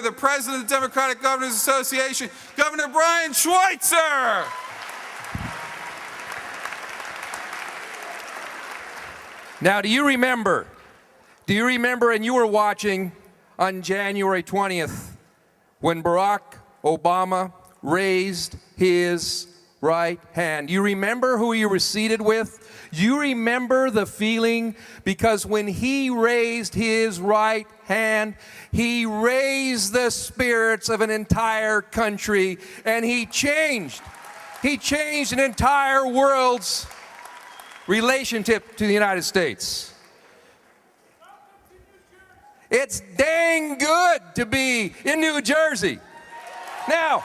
the President of the Democratic Governors Association, Governor Brian Schweitzer. Now, do you remember, and you were watching on January 20th, when Barack Obama raised his right hand? You remember who you were seated with? You remember the feeling? Because when he raised his right hand, he raised the spirits of an entire country, and he changed an entire world's relationship to the United States. It's dang good to be in New Jersey. Now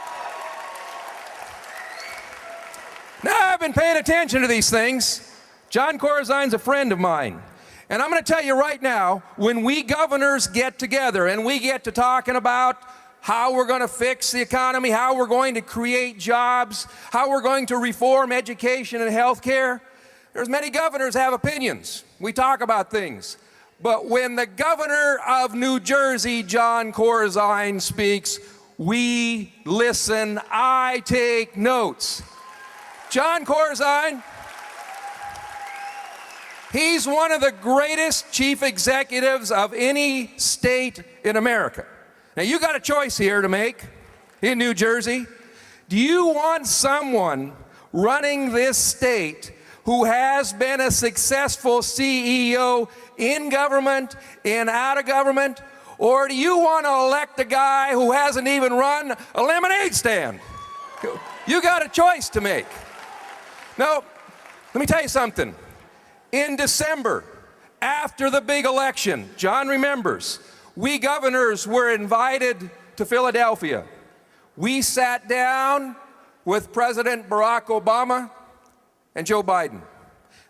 I've been paying attention to these things. Jon Corzine's a friend of mine. And I'm going to tell you right now, when we governors get together and we get to talking about how we're going to fix the economy, how we're going to create jobs, how we're going to reform education and health care, there's many governors have opinions. We talk about things. But when the governor of New Jersey, Jon Corzine, speaks, we listen. I take notes. Jon Corzine, he's one of the greatest chief executives of any state in America. Now, you got a choice here to make in New Jersey. Do you want someone running this state who has been a successful CEO in government and out of government? Or do you want to elect a guy who hasn't even run a lemonade stand? You got a choice to make. Now, let me tell you something. In December, after the big election, John remembers, we governors were invited to Philadelphia. We sat down with President Barack Obama and Joe Biden.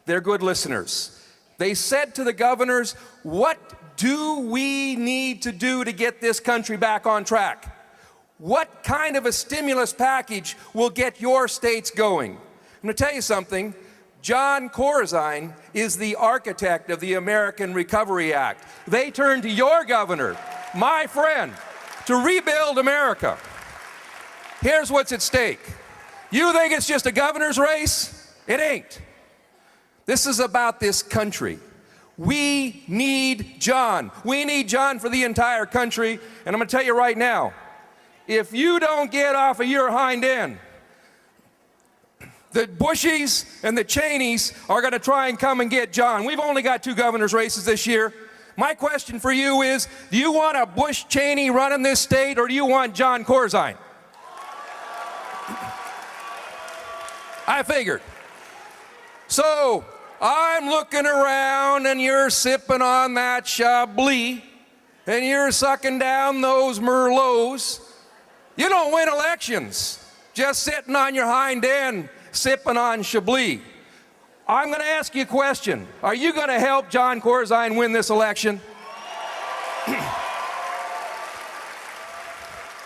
They're good listeners. They said to the governors, what do we need to do to get this country back on track? What kind of a stimulus package will get your states going? I'm going to tell you something. Jon Corzine is the architect of the American Recovery Act. They turned to your governor, my friend, to rebuild America. Here's what's at stake. You think it's just a governor's race? It ain't. This is about this country. We need Jon. We need Jon for the entire country. And I'm going to tell you right now, if you don't get off of your hind end, the Bushies and the Cheneys are going to try and come and get Jon. We've only got 2 governor's races this year. My question for you is, do you want a Bush-Cheney running this state, or do you want Jon Corzine? I figured. So I'm looking around and you're sipping on that Chablis and you're sucking down those Merlots. You don't win elections just sitting on your hind end sipping on Chablis. I'm going to ask you a question. Are you going to help Jon Corzine win this election?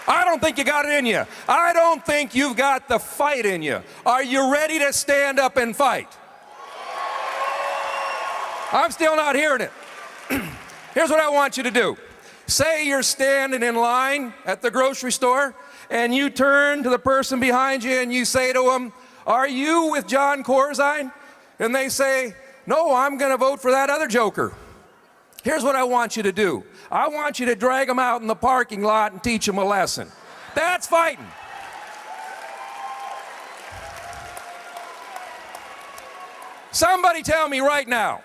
I don't think you got it in you. I don't think you've got the fight in you. Are you ready to stand up and fight? I'm still not hearing it. Here's what I want you to do. Say you're standing in line at the grocery store and you turn to the person behind you and you say to them, are you with Jon Corzine? And they say, no, I'm going to vote for that other joker. Here's what I want you to do. I want you to drag them out in the parking lot and teach them a lesson. That's fighting. Somebody tell me right now.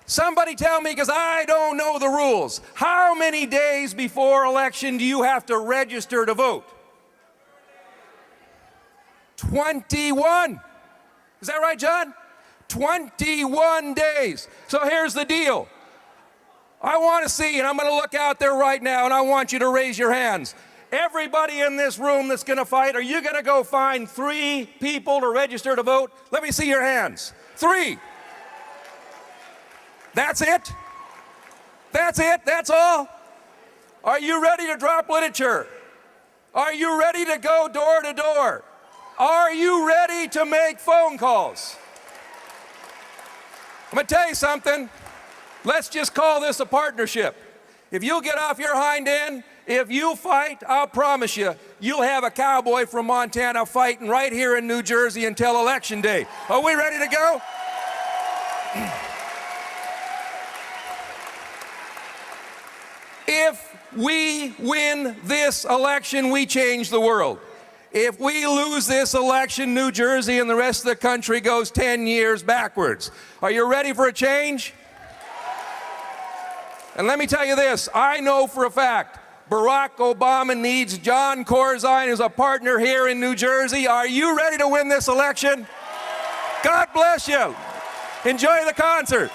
Somebody tell me, because I don't know the rules. How many days before election do you have to register to vote? 21. Is that right, John? 21 days. So here's the deal. I want to see, and I'm going to look out there right now, and I want you to raise your hands. Everybody in this room that's going to fight, are you going to go find 3 people to register to vote? Let me see your hands. 3. That's it? That's it? That's all? Are you ready to drop literature? Are you ready to go door to door? Are you ready to make phone calls? I'm going to tell you something. Let's just call this a partnership. If you'll get off your hind end If you fight, I'll promise you, you'll have a cowboy from Montana fighting right here in New Jersey until Election Day. Are we ready to go? If we win this election, we change the world. If we lose this election, New Jersey and the rest of the country goes 10 years backwards. Are you ready for a change? And let me tell you this, I know for a fact, Barack Obama needs Jon Corzine as a partner here in New Jersey. Are you ready to win this election? God bless you. Enjoy the concert.